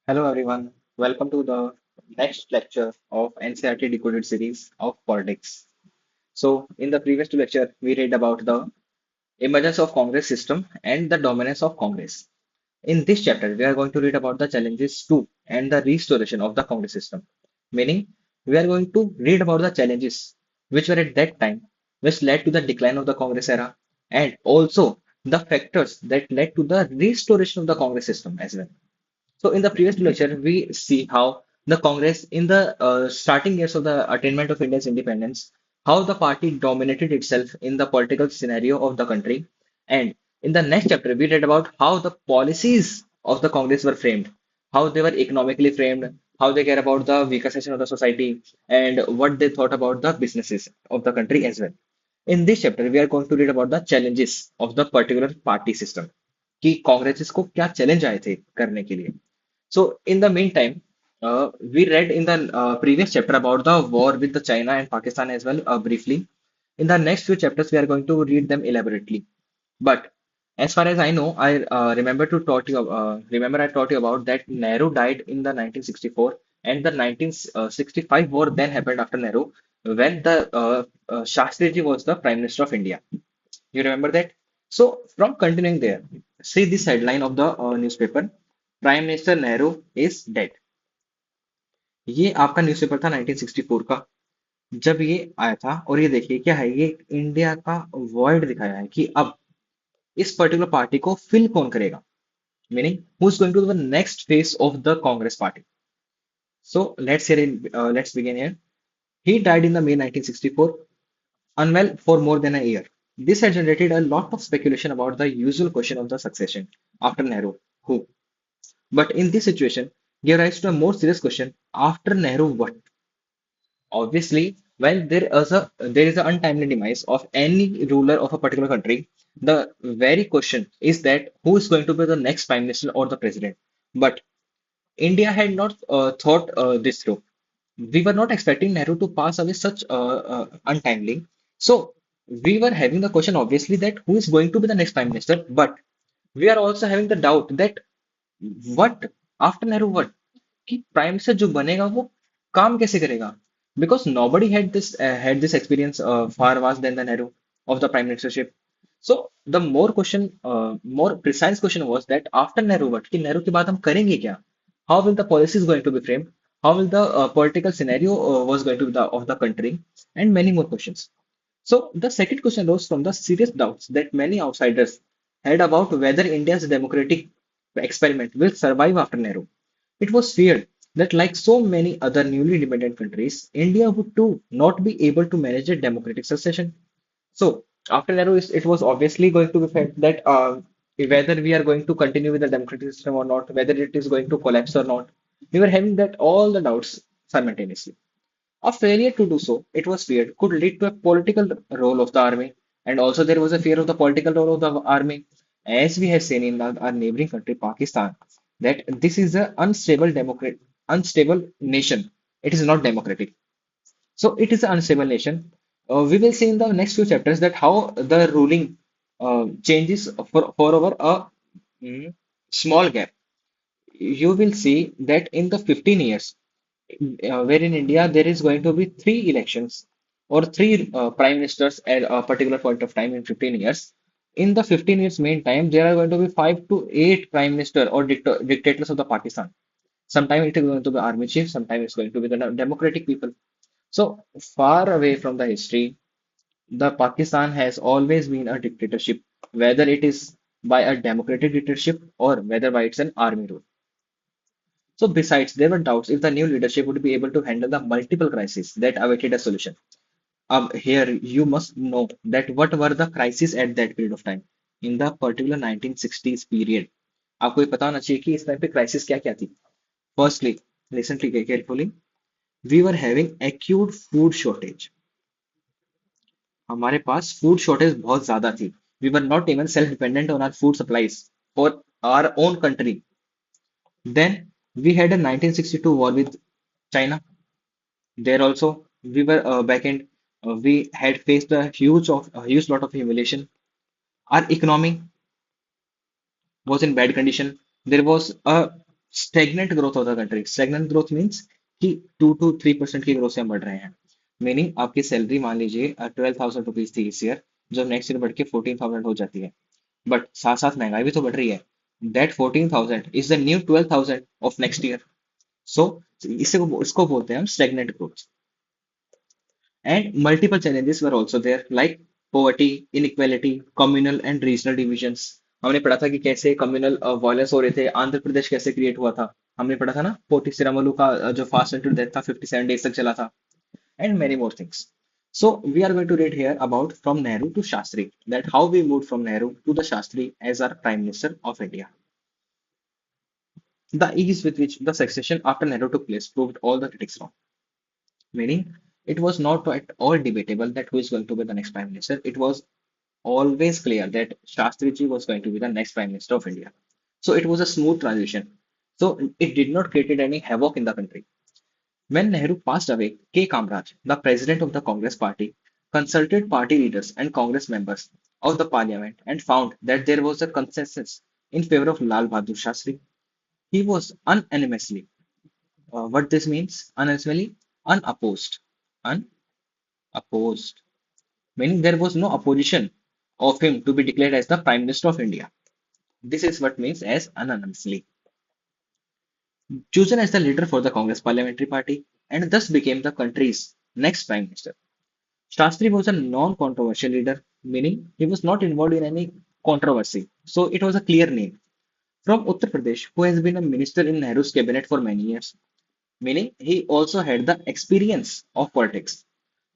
Hello everyone, welcome to the next lecture of NCERT Decoded series of politics. So, in the previous two lecture, we read about the emergence of Congress system and the dominance of Congress. In this chapter, we are going to read about the challenges to and the restoration of the Congress system. Meaning, we are going to read about the challenges which were at that time, which led to the decline of the Congress era, and also the factors that led to the restoration of the Congress system as well. So in the previous lecture, we see how the Congress, in the starting years of the attainment of India's independence, how the party dominated itself in the political scenario of the country. And in the next chapter, we read about how the policies of the Congress were framed, how they were economically framed, how they care about the weaker section of the society, and what they thought about the businesses of the country as well. In this chapter, we are going to read about the challenges of the particular party system कि कांग्रेस को क्या challenge आए थे करने के लिए. So in the meantime, we read in the previous chapter about the war with the China and Pakistan as well, briefly. In the next few chapters, we are going to read them elaborately. But as far as I know, I remember I taught you about that Nehru died in the 1964, and the 1965 war then happened after Nehru, when the Shastri ji was the Prime Minister of India. You remember that? So, from continuing there, see this headline of the newspaper: Prime Minister Nehru is dead. ये आपका newspaper था 1964 का, जब ये आया था. और ये देखिए क्या है, ये इंडिया का वॉइड दिखाया है कि अब इस पर्टिकुलर पार्टी को फिल कौन करेगा, meaning who is going to the next face of the Congress party. So let's begin here. He died in the May 1964, unwell for more than a year. This had generated a lot of speculation about the usual question of the succession after Nehru, who. But in this situation, gave rise to a more serious question: after Nehru, what? Obviously, when there is an untimely demise of any ruler of a particular country, the very question is that who is going to be the next prime minister or the president. But India had not thought this through. We were not expecting Nehru to pass away such untimely. So we were having the question obviously that who is going to be the next prime minister, but we are also having the doubt that what after Nehru what कि prime minister जो बनेगा वो काम कैसे करेगा, because nobody had this experience far vast than the Nehru of the prime ministership. So the more precise question was that after Nehru what, कि नेहरू के बाद हम करेंगे क्या, how will the policies going to be framed, how will the political scenario was going to be of the country, and many more questions. So the second question arose from the serious doubts that many outsiders had about whether India's democratic experiment will survive after Nehru. It was feared that, like so many other newly independent countries, India would too not be able to manage a democratic succession. So, after Nehru, it was obviously going to be felt that whether we are going to continue with the democratic system or not, whether it is going to collapse or not, we were having that all the doubts simultaneously. A failure to do so, it was feared, could lead to a political role of the army, and also there was a fear of the political role of the army, as we have seen in our neighboring country, Pakistan, that this is an unstable nation. It is not democratic. So it is an unstable nation. We will see in the next few chapters that how the ruling changes for over a mm, small gap. You will see that in the 15 years, where in India there is going to be three elections or three prime ministers at a particular point of time in 15 years. In the 15 years meantime, there are going to be 5 to 8 prime minister or dictators of the Pakistan. Sometimes it is going to be army chief, sometimes it's going to be the democratic people. So far away from the history, the Pakistan has always been a dictatorship, whether it is by a democratic dictatorship or whether by it's an army rule. So besides, there were doubts if the new leadership would be able to handle the multiple crises that awaited a solution. Here you must know that what were the crises at that period of time in the particular 1960s period. आपको ये पता होना चाहिए कि इस time पे crisis क्या क्या थी. Firstly, listen to carefully. We were having acute food shortage. हमारे पास food shortage बहुत ज्यादा थी. We were not even self-dependent on our food supplies for our own country. Then we had a 1962 war with China. There also we were back in. We had faced a huge lot of humiliation. Our economy was in bad condition. There was a stagnant growth of the country. Stagnant growth means कि 2 to 3% की growth से हम बढ़ रहे हैं। Meaning आपकी salary मान लीजिए 12,000 रुपीज थी इस ईयर, जो नेक्स्ट ईयर बढ़ के 14,000 हो जाती है, बट साथ साथ महंगाई भी तो बढ़ रही है। That 14,000 is the new 12,000 of next year. So इसे इसको बोलते हैं हम stagnant growth. And multiple challenges were also there, like poverty, inequality, communal and regional divisions. हमने पढ़ा था कि कैसे कम्युनल वायलेंस हो रहे थे, आंध्र प्रदेश कैसे क्रिएट हुआ था। हमने पढ़ा था ना, पोटी श्रीरामुलु का जो फास्ट एंड डेथ था 57 days तक चला था, and many more things. So we are going to read here about from Nehru to Shastri, that how we moved from Nehru to the Shastri as our Prime Minister of India. The ease with which the succession after Nehru took place proved all the critics wrong. Meaning, it was not at all debatable that who is going to be the next Prime Minister. It was always clear that Shastriji was going to be the next Prime Minister of India. So it was a smooth transition. So it did not create any havoc in the country. When Nehru passed away, K. Kamraj, the president of the Congress party, consulted party leaders and Congress members of the parliament and found that there was a consensus in favor of Lal Bahadur Shastri. He was unanimously, what this means, unanimously, unopposed, unopposed, meaning there was no opposition of him to be declared as the Prime Minister of India. This is what means as unanimously. Chosen as the leader for the Congress parliamentary party and thus became the country's next Prime Minister. Shastri was a non-controversial leader, meaning he was not involved in any controversy. So it was a clear name. From Uttar Pradesh, who has been a minister in Nehru's cabinet for many years, meaning he also had the experience of politics.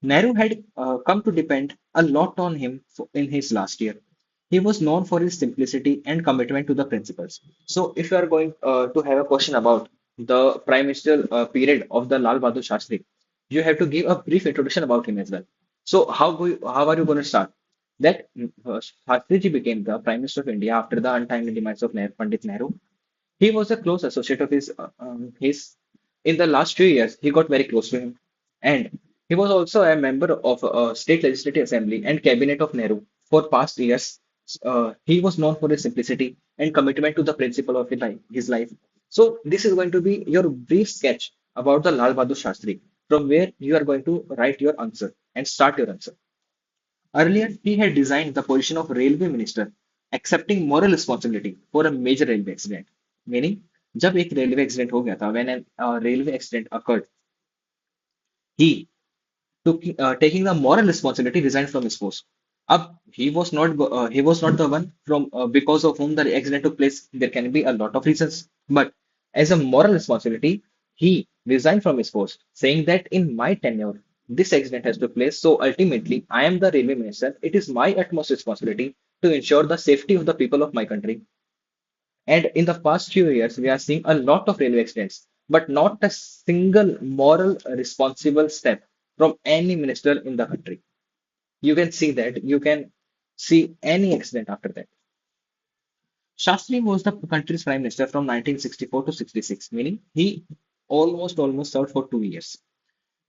Nehru had come to depend a lot on him in his last year. He was known for his simplicity and commitment to the principles. So, if you are going to have a question about the prime minister period of the Lal Bahadur Shastri, you have to give a brief introduction about him as well. So, how are you going to start? That Shastriji became the Prime Minister of India after the untimely demise of Pandit Nehru. He was a close associate of his in the last few years. He got very close to him, and he was also a member of state legislative assembly and cabinet of Nehru for past years. He was known for his simplicity and commitment to the principle of his life. So this is going to be your brief sketch about the Lal Bahadur Shastri, from where you are going to write your answer and start your answer. Earlier, he had designed the position of railway minister, accepting moral responsibility for a major railway accident. Meaning, जब एक railway accident हो गया था, when a railway accident occurred, he took taking the moral responsibility resigned from his post. Up, he was not the one from because of whom the accident took place. There can be a lot of reasons, but as a moral responsibility, he resigned from his post, saying that in my tenure, this accident has took place. So ultimately, I am the railway minister. It is my utmost responsibility to ensure the safety of the people of my country. And in the past few years, we are seeing a lot of railway accidents, but not a single moral responsible step from any minister in the country. You can see that. You can see any accident after that. Shastri was the country's prime minister from 1964 to 66, meaning he almost served for 2 years.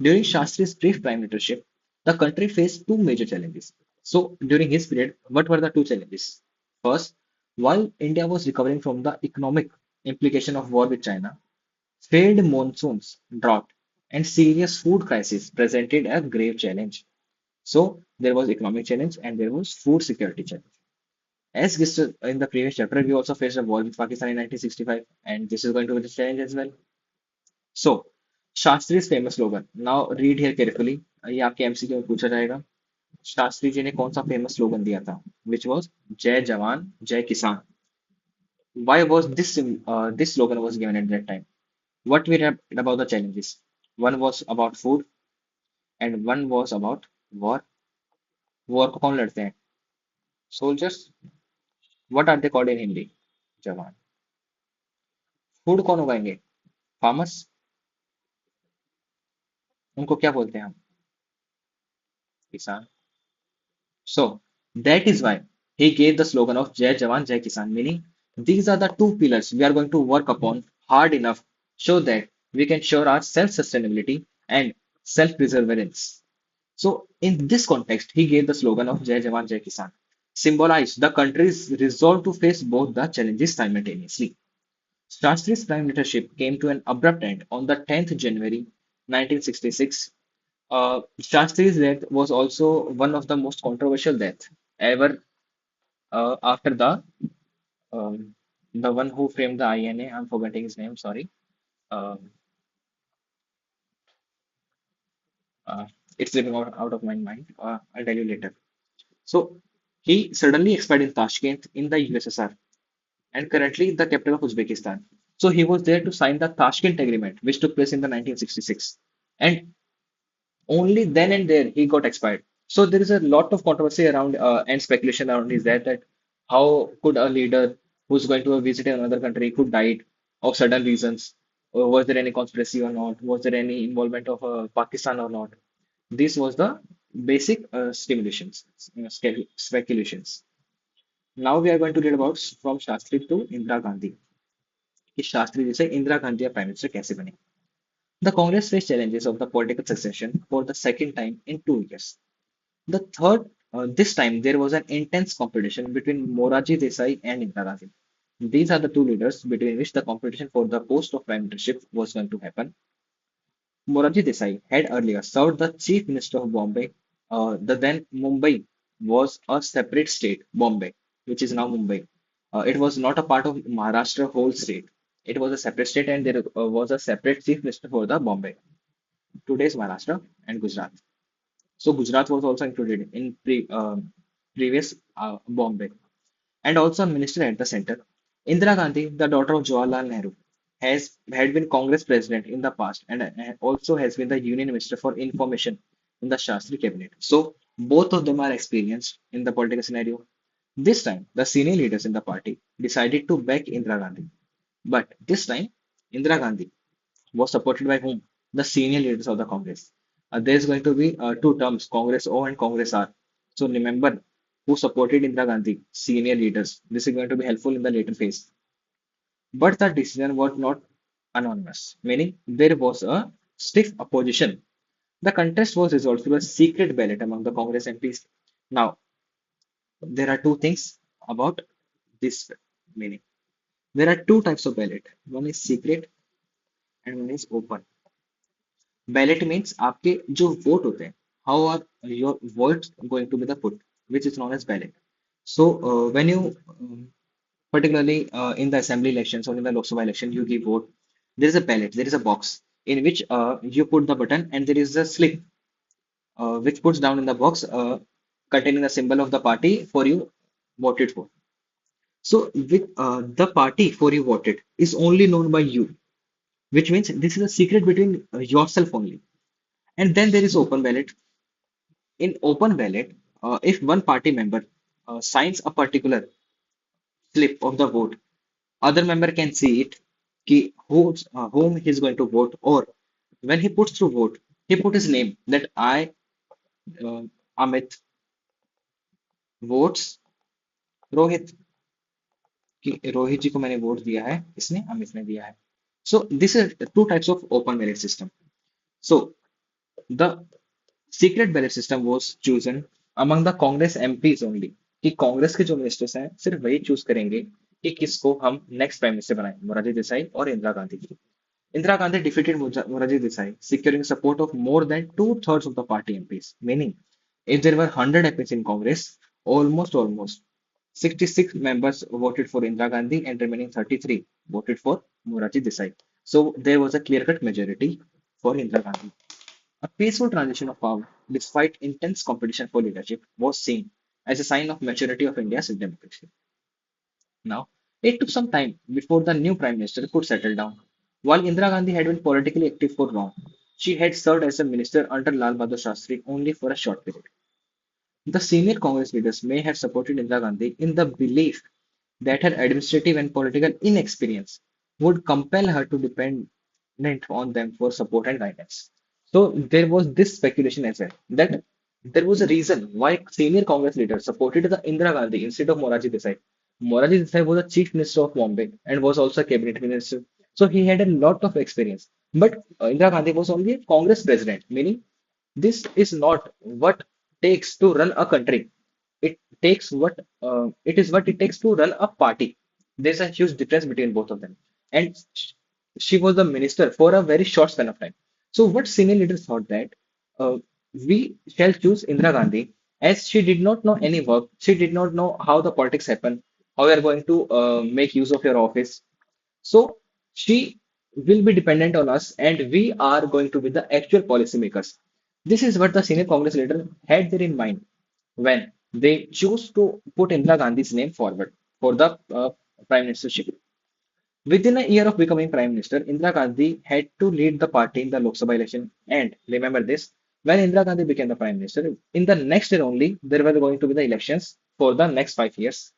During Shastri's brief prime ministership, the country faced two major challenges. So, during his period, what were the two challenges? First, while India was recovering from the economic implication of war with China, failed monsoons, drought, and serious food crisis presented a grave challenge. So, there was economic challenge and there was food security challenge. As discussed in the previous chapter, we also faced a war with Pakistan in 1965, and this is going to be the challenge as well. So, Shastri's famous slogan. Now read here carefully. ये आपके MCQ में पूछा जाएगा. शास्त्री जी ने कौन सा famous slogan दिया था? Which was जय जवान जय किसान. Why was this slogan was given at that time? What we read about the challenges? One was about food and one was about war. War को कौन लड़ते हैं? Soldiers. What are they called in Hindi? जवान. Food कौन उगाएंगे? Farmers. उनको क्या बोलते हैं हम? किसान. So that is why he gave the slogan of Jai Jawan Jai Kisan, meaning these are the two pillars we are going to work upon hard enough so that we can ensure our self-sustainability and self-perseverance. So in this context, he gave the slogan of Jai Jawan Jai Kisan, symbolized the country's resolve to face both the challenges simultaneously. Shastri's prime ministership came to an abrupt end on the 10th January 1966. Shastri's death was also one of the most controversial deaths ever after um, the one who framed the INA. I'm forgetting his name, sorry. Um uh, it's slipping out of my mind. I'll tell you later. So he suddenly expired in Tashkent in the USSR and currently the capital of Uzbekistan. So he was there to sign the Tashkent Agreement, which took place in the 1966. And only then and there he got expired. So there is a lot of controversy around and speculation around is that how could a leader who's going to visit another country could died of sudden reasons? Or was there any conspiracy or not? Was there any involvement of Pakistan or not? This was the basic stimulations, speculations. Now we are going to read about from Shastri to Indira Gandhi. कि शास्त्री जी से Indira Gandhi prime minister कैसे बने? The Congress faced challenges of the political succession for the second time in 2 years. The third, this time there was an intense competition between Morarji Desai and Indira Gandhi. These are the two leaders between which the competition for the post of prime ministership was going to happen. Morarji Desai had earlier served the chief minister of Bombay. The then Mumbai was a separate state, Bombay, which is now Mumbai. It was not a part of Maharashtra whole state. It was a separate state, and there was a separate chief minister for the Bombay. Today's Maharashtra and Gujarat. So Gujarat was also included in previous Bombay, and also a minister at the center. Indira Gandhi, the daughter of Jawaharlal Nehru, has had been Congress president in the past and also has been the Union Minister for Information in the Shastri cabinet. So both of them are experienced in the political scenario. This time, the senior leaders in the party decided to back Indira Gandhi. But this time, Indira Gandhi was supported by whom? The senior leaders of the Congress. There's going to be two terms, Congress O and Congress R. So remember who supported Indira Gandhi, senior leaders. This is going to be helpful in the later phase. But the decision was not anonymous, meaning there was a stiff opposition. The contest was resolved through a secret ballot among the Congress MPs. Now, there are two things about this meaning. There are two types of ballot. One is secret and one is open. Ballot means आपके जो vote होते हैं, how are your votes going to be the put, which is known as ballot. So when you particularly in the assembly elections or in the Lok Sabha election, you give vote. There is a ballot, there is a box in which you put the button, and there is a slip which puts down in the box containing the symbol of the party for you voted for. So with the party for you voted is only known by you, which means this is a secret between yourself only. And then there is open ballot. In open ballot, if one party member signs a particular slip of the vote, other member can see it, whom he is going to vote, or when he puts through vote, he put his name that I, uh, Amit, votes Rohit कि रोहित जी को मैंने vote दिया है इसने अमित ने दिया है so this is two types of open ballot system so the secret ballot system was chosen among the Congress MPs only कि कांग्रेस के जो मिनिस्टर्स हैं सिर्फ वही चूज करेंगे कि किसको हम नेक्स्ट प्राइम मिनिस्टर बनाएं मोरारजी देसाई और Indira Gandhi ji Indira Gandhi defeated Morarji Desai, securing support of more than two-thirds of the party MPs. Meaning, if there were 100 MPs in Congress, almost 66 members voted for Indira Gandhi and remaining 33 voted for Morarji Desai. So there was a clear-cut majority for Indira Gandhi. A peaceful transition of power, despite intense competition for leadership, was seen as a sign of maturity of India's democracy. Now, it took some time before the new prime minister could settle down. While Indira Gandhi had been politically active for long, she had served as a minister under Lal Bahadur Shastri only for a short period. The senior Congress leaders may have supported Indira Gandhi in the belief that her administrative and political inexperience would compel her to depend on them for support and guidance. So there was this speculation as well that there was a reason why senior Congress leaders supported the Indira Gandhi instead of Morarji Desai. Morarji Desai was the chief minister of Bombay and was also a cabinet minister. So he had a lot of experience. But Indira Gandhi was only a Congress president, meaning this is not what takes to run a country. It is what it takes to run a party. There's a huge difference between both of them. and she was the minister for a very short span of time. So what senior leaders thought that uh, we shall choose Indira Gandhi as she did not know any work, she did not know how the politics happen, how we are going to make use of your office. So she will be dependent on us, and we are going to be the actual policymakers. This is what the senior Congress leader had there in mind when they chose to put Indira Gandhi's name forward for the prime ministership. Within a year of becoming prime minister, Indira Gandhi had to lead the party in the Lok Sabha election. And remember this, when Indira Gandhi became the prime minister, in the next year only, there were going to be the elections for the next 5 years.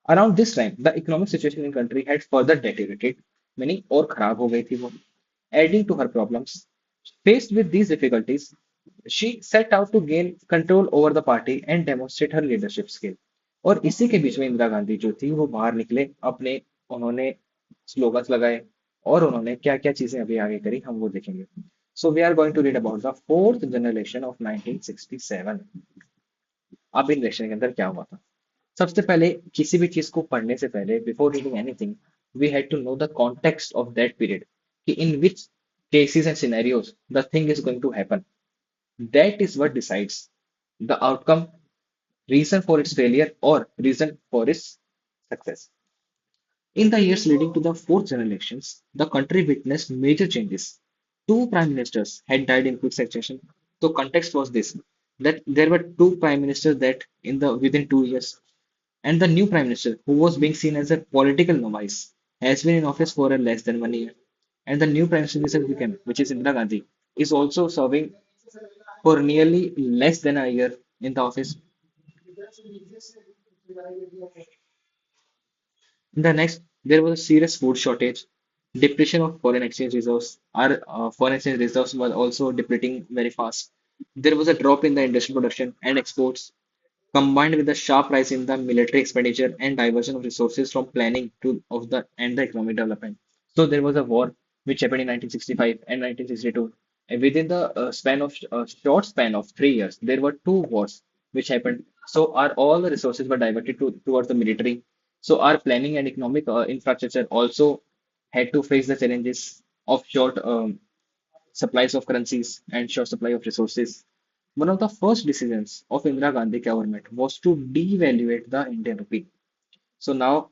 Around this time, the economic situation in country had further deteriorated, meaning और खराब हो गई थी वो. Adding to her problems, faced with these difficulties, she set out to gain control over the party and demonstrate her leadership skill. और इसी के बीच में इंदिरा गांधी जो थी वो बाहर निकले अपने उन्होंने स्लोगन्स लगाए और उन्होंने क्या क्या चीजें अभी आगे करी हम वो देखेंगे. So we are going to read about the fourth generation of 1967. अब इन इलेक्शन के अंदर क्या हुआ था. सबसे पहले किसी भी चीज को पढ़ने से पहले before reading anything we had to know the context of that period कि in which cases and scenarios the thing is going to happen. That is what decides the outcome, reason for its failure or reason for its success. In the years leading to the fourth general elections, the country witnessed major changes. Two prime ministers had died in quick succession. So context was this, that there were two prime ministers that in the within 2 years, and the new prime minister, who was being seen as a political novice, has been in office for a less than 1 year. And the new prime minister recently became, which is Indira Gandhi, is also serving for nearly less than a year in the office. The next, there was a serious food shortage, depletion of foreign exchange reserves. Our foreign exchange reserves were also depleting very fast. There was a drop in the industrial production and exports, combined with the sharp rise in the military expenditure and diversion of resources from planning to of the and the economic development. So there was a war which happened in 1965 and 1962. And within the span of short span of 3 years, there were two wars which happened. So our all the resources were diverted towards the military. So our planning and economic infrastructure also had to face the challenges of short supplies of currencies and short supply of resources. One of the first decisions of Indira Gandhi government was to devaluate the Indian rupee. So now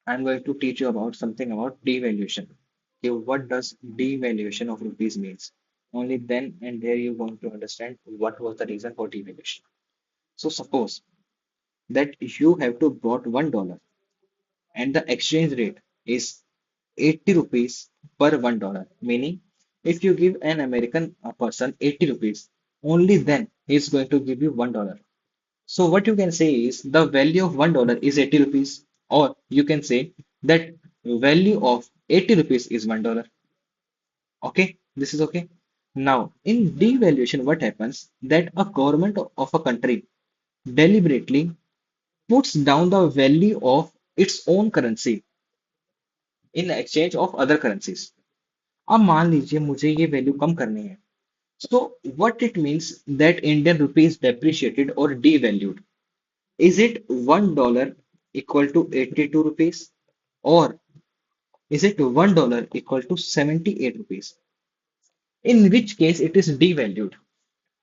I'm going to teach you about something about devaluation. Okay, what does devaluation of rupees means? Only then and there you're going to understand what was the reason for devaluation. So suppose that you have to bought $1 and the exchange rate is 80 rupees per $1, meaning if you give an American person 80 rupees, only then he is going to give you $1. So what you can say is the value of $1 is 80 rupees, or you can say that value of 80 rupees is $1. Okay, this is okay. Now, in devaluation, what happens that a government of a country deliberately puts down the value of its own currency in exchange of other currencies. अब मान लीजिए मुझे ये value कम करनी है. So what it means that Indian rupee is depreciated or devalued. Is it $1 equal to 82 rupees, or is it $1 equal to 78 rupees? In which case it is devalued.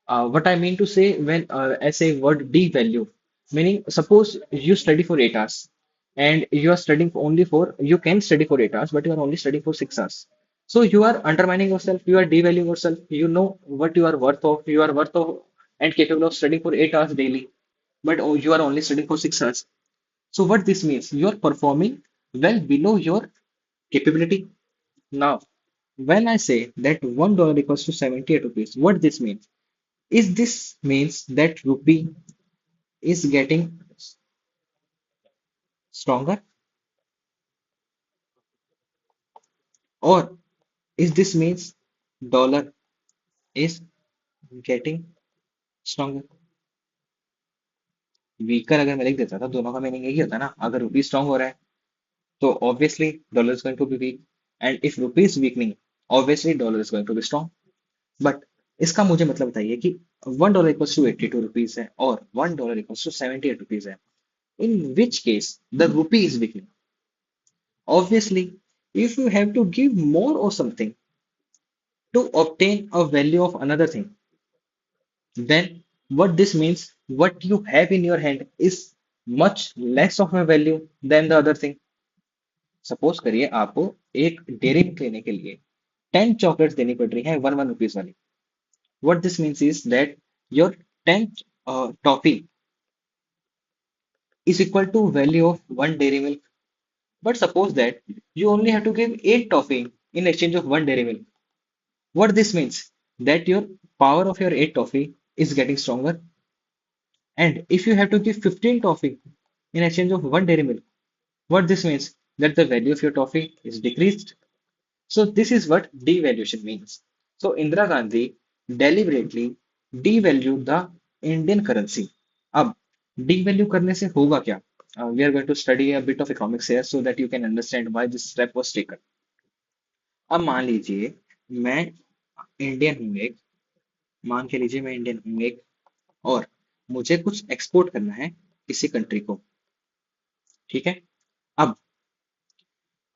What I mean to say when I say word devalue, meaning suppose you study for 8 hours and you are studying only for, you can study for 8 hours, but you are only studying for 6 hours. So you are undermining yourself, you are devaluing yourself, you know what you are worth of and capable of studying for 8 hours daily, but you are only studying for 6 hours. So what this means, you are performing well below your capability. Now, when I say that $1 equals to 78 rupees, what this means? Is this means that rupee is getting stronger, or is this means dollar is getting stronger? Weaker अगर मैं लिख देता था दोनों का meaning यही होता ना, अगर रुपी स्ट्रांग हो रहा है तो obviously dollar is going to be weak, and if rupee is weakening obviously dollar is going to be strong. But इसका मुझे मतलब बताइए कि $1 इक्वल्स टू 82 रुपीज है और $1 इक्वल्स टू 78 रुपीज है. In which case the rupee is weakening. Obviously, if you have to give more or something to obtain a value of another thing, then what this means, what you have in your hand is much less of a value than the other thing. Suppose करिए आपको एक dairy milk लेने के लिए 10 chocolates देनी पड़ रही है 1 1 रुपीज वाली. What this means is that your 10th toffee is equal to value of one dairy milk. But suppose that you only have to give 8 toffee in exchange of one dairy milk. What this means that your power of your 8 toffee is getting stronger. And if you have to give 15 toffee in exchange of one dairy milk, what this means that the value of your toffee is decreased. So this is what devaluation means. So Indira Gandhi deliberately devalued the Indian currency. अब devalue करने से होगा क्या? We are going to study a bit of economics here so that you can understand why this step was taken. अब मान लीजिए मैं Indian हूँ एक, मान के लीजिए मैं इंडियन हूँ एक, और मुझे कुछ एक्सपोर्ट करना है किसी कंट्री को. ठीक है. अब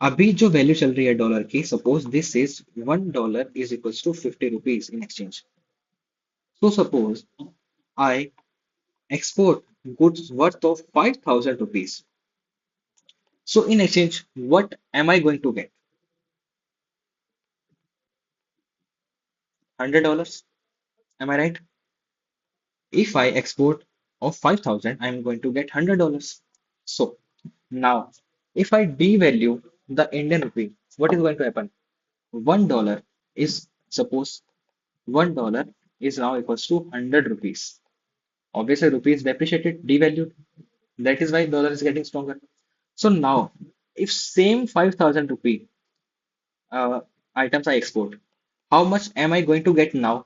अभी जो वैल्यू चल रही है डॉलर की, suppose this is $1 is equals to 50 rupees in exchange. So suppose I export goods worth of 5,000 rupees. So in exchange, what am I going to get? $100. Am I right? If I export of 5,000, I am going to get $100. So now, if I devalue the Indian rupee, what is going to happen? $1 is, suppose $1 is now equals to 100 rupees. Obviously, rupee is depreciated, devalued. That is why dollar is getting stronger. So now, if same 5,000 rupee uh, items I export, how much am I going to get now?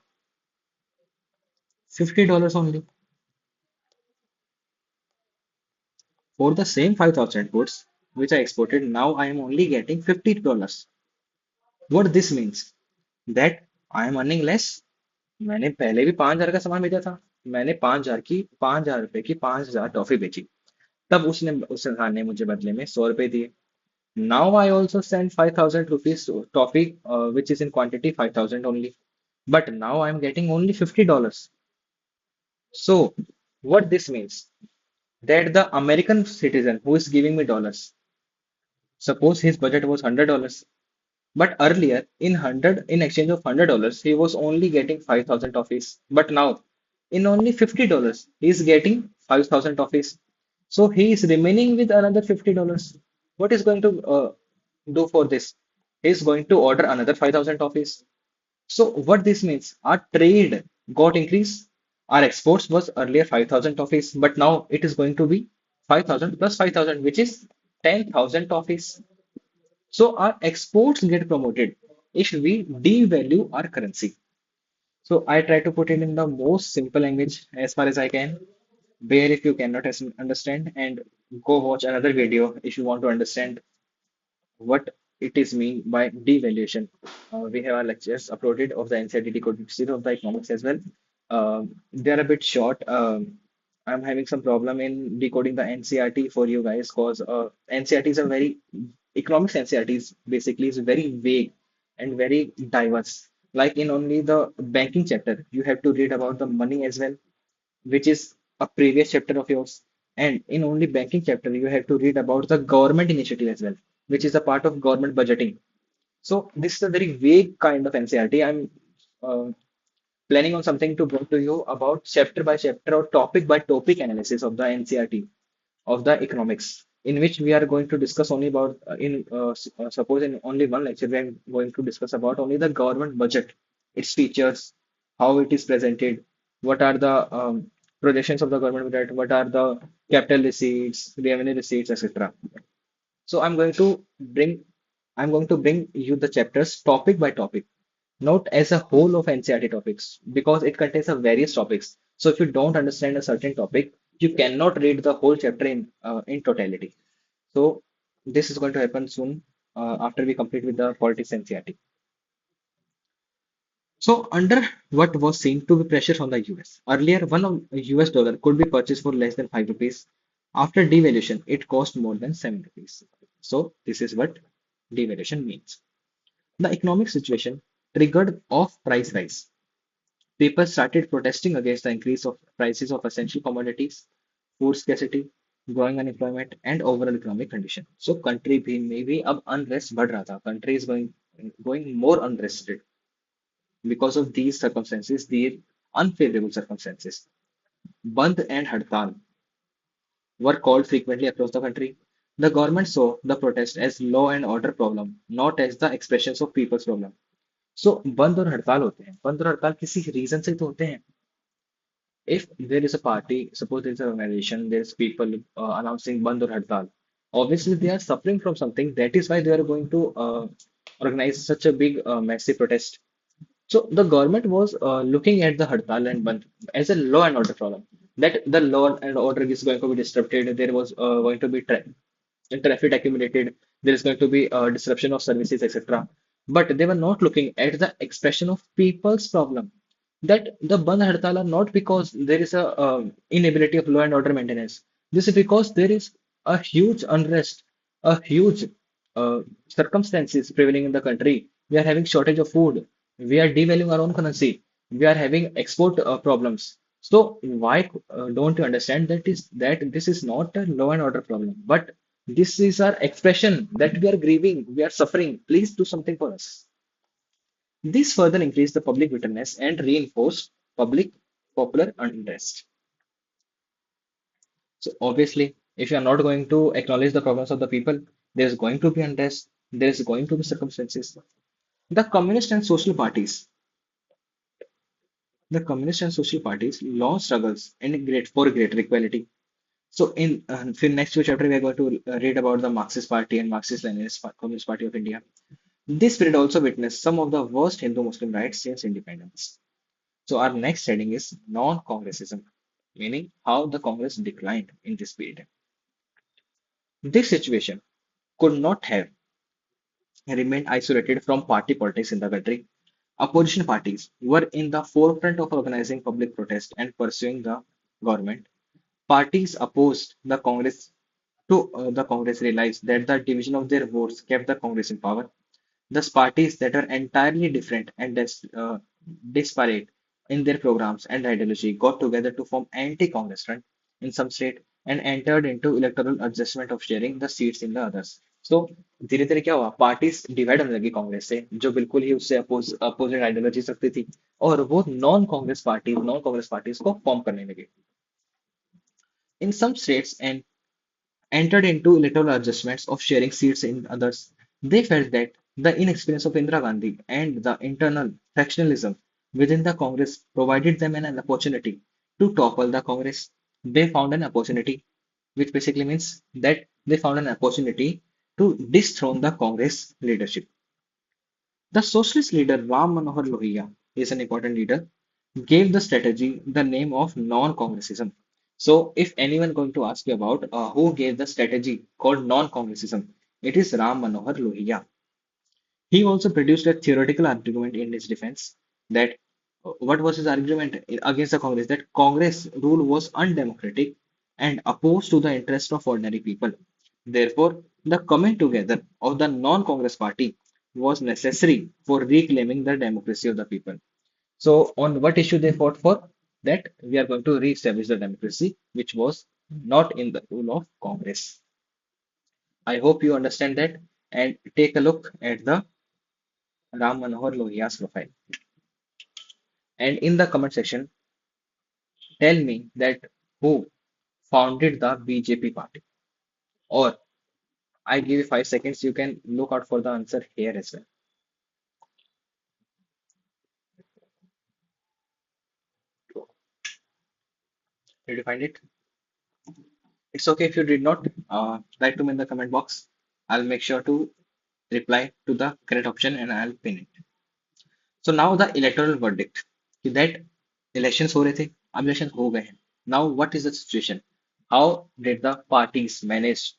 $50 only. For the same 5,000 goods which I exported, now I am only getting $50. What this means? That I am earning less. मैंने पहले भी 5,000 का सामान बेचा था. मैंने 5,000 रुपए की 5,000 टॉफी बेची. तब उस इंसान ने मुझे बदले में 100 रुपए दिए. Now I also send 5,000 rupees toffee, which is in quantity 5,000 only. But now I'm getting only $50. So what this means? That the American citizen who is giving me dollars, suppose his budget was $100, but earlier in exchange of $100, he was only getting 5,000 toffees. But now in only $50, he is getting 5,000 toffees. So he is remaining with another $50. What is going to do for this? He is going to order another 5,000 toffees. So what this means? Our trade got increased. Our exports was earlier 5,000 toffees, but now it is going to be 5,000 plus 5,000, which is 10,000 toffees. So our exports get promoted if we devalue our currency. So I try to put it in the most simple language as far as I can. Bear if you cannot understand, and go watch another video if you want to understand what it is mean by devaluation. We have our lectures uploaded of the NCERT Decoded series of the economics as well. They are a bit short. I'm having some problem in decoding the NCERT for you guys because NCERT is a very economics NCERT is basically is very vague and very diverse. Like in only the banking chapter, you have to read about the money as well, which is a previous chapter of yours. And in only banking chapter, you have to read about the government initiative as well, which is a part of government budgeting. So this is a very vague kind of NCERT. I'm uh, planning on something to bring to you about chapter by chapter or topic by topic analysis of the NCERT of the economics, in which we are going to discuss only about suppose in only one lecture we are going to discuss about only the government budget, its features, how it is presented, what are the projections of the government budget, what are the capital receipts, revenue receipts, etc. So I'm going to bring you the chapters topic by topic, not as a whole of NCERT topics, because it contains a various topics. So if you don't understand a certain topic, you cannot read the whole chapter in totality. So this is going to happen soon after we complete with the politics NCERT. So under what was seen to be pressures on the US. Earlier, one of US dollar could be purchased for less than 5 rupees. After devaluation, it cost more than 7 rupees. So this is what devaluation means. The economic situation triggered off price rise. People started protesting against the increase of prices of essential commodities, food scarcity, growing unemployment, and overall economic condition. So country भी में भी अब unrest बढ़ रहा था. Country is going more unrested because of these circumstances, the unfavorable circumstances. Bandh and Hartal were called frequently across the country. The government saw the protest as law and order problem, not as the expressions of people's problem. So बंद और हड़ताल होते हैं. बंद और हड़ताल किसी reason से तो होते हैं. If there is a party, suppose there is an organization, there's people announcing Bandh or Hartal, obviously they are suffering from something. That is why they are going to organize such a big, massive protest. So the government was looking at the Hartal and Bandh as a law and order problem. That the law and order is going to be disrupted. There was going to be traffic accumulated. There is going to be disruption of services, etc. But they were not looking at the expression of people's problem. That the Bandh Hartal are not because there is a inability of law and order maintenance. This is because there is a huge unrest, a huge uh, circumstances prevailing in the country. We are having shortage of food. We are devaluing our own currency. We are having export problems. So why don't you understand that this is not a law and order problem, but this is our expression that we are grieving, we are suffering. Please do something for us. This further increased the public bitterness and reinforced public popular unrest. So obviously, if you are not going to acknowledge the problems of the people, there is going to be unrest, there is going to be circumstances. The communist and social parties, the communist and social parties long struggles and for greater equality. So in next few chapter we are going to read about the Marxist Party and Marxist-Leninist Communist Party of India. This period also witnessed some of the worst Hindu-Muslim riots since independence. So our next heading is non-Congressism, meaning how the Congress declined in this period. This situation could not have remained isolated from party politics in the country. Opposition parties were in the forefront of organizing public protest and pursuing the government. Parties opposed the Congress realized that the division of their votes kept the Congress in power. Thus, parties that are entirely different and disparate in their programs and ideology got together to form anti-Congress front in some state and entered into electoral adjustment of sharing the seats in the others. So धीरे धीरे क्या हुआ parties divide होने लगी कांग्रेस से जो बिल्कुल ही उससे अपोजिट आइडियोलॉजी रखती थी और वो नॉन कांग्रेस पार्टीज को फॉर्म करने लगे in some states and entered into electoral adjustments of sharing seats in others. They felt that the inexperience of Indira Gandhi and the internal factionalism within the Congress provided them an opportunity to topple the Congress. They found an opportunity, which basically means that they found an opportunity to dethrone the Congress leadership. The socialist leader Ram Manohar Lohia is an important leader gave the strategy the name of non-congressism. So, if anyone going to ask you about who gave the strategy called non-congressism, it is Ram Manohar Lohia. He also produced a theoretical argument in his defense that what was his argument against the Congress? That Congress rule was undemocratic and opposed to the interest of ordinary people. Therefore, the coming together of the non-Congress party was necessary for reclaiming the democracy of the people. So, on what issue they fought for? That we are going to re-establish the democracy, which was not in the rule of Congress. I hope you understand that and take a look at the Ram Manohar Lohia's profile. And in the comment section, tell me that who founded the BJP party. Or I give you 5 seconds, you can look out for the answer here as well. Did you find it? It's okay if you did not. Write to me in the comment box. I'll make sure to reply to the correct option and I'll pin it. So now the electoral verdict कि that elections हो रहे थे अब elections हो गए हैं. Now what is the situation? How did the parties manage?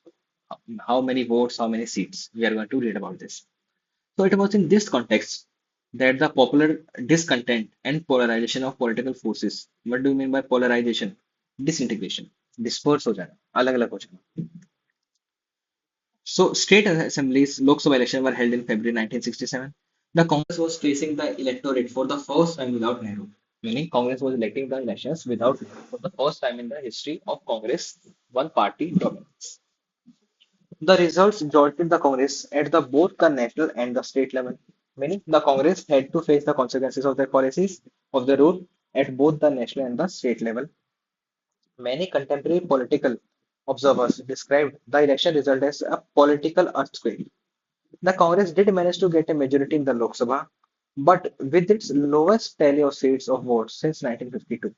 How many votes? How many seats? We are going to read about this. So it was in this context that the popular discontent and polarization of political forces. What do you mean by polarization? Disintegration. Disperse हो जाना, अलग अलग हो जाना. So, state assemblies, Lok Sabha election were held in February 1967. The Congress was facing the electorate for the first time without Nehru, meaning Congress was electing the elections without Nehru for the first time in the history of Congress, one party dominance. The results jolted the Congress at the both the national and the state level, meaning the Congress had to face the consequences of their policies of the rule at both the national and the state level. Many contemporary political observers described the election result as a political earthquake. The Congress did manage to get a majority in the Lok Sabha, but with its lowest tally of seats of votes since 1952,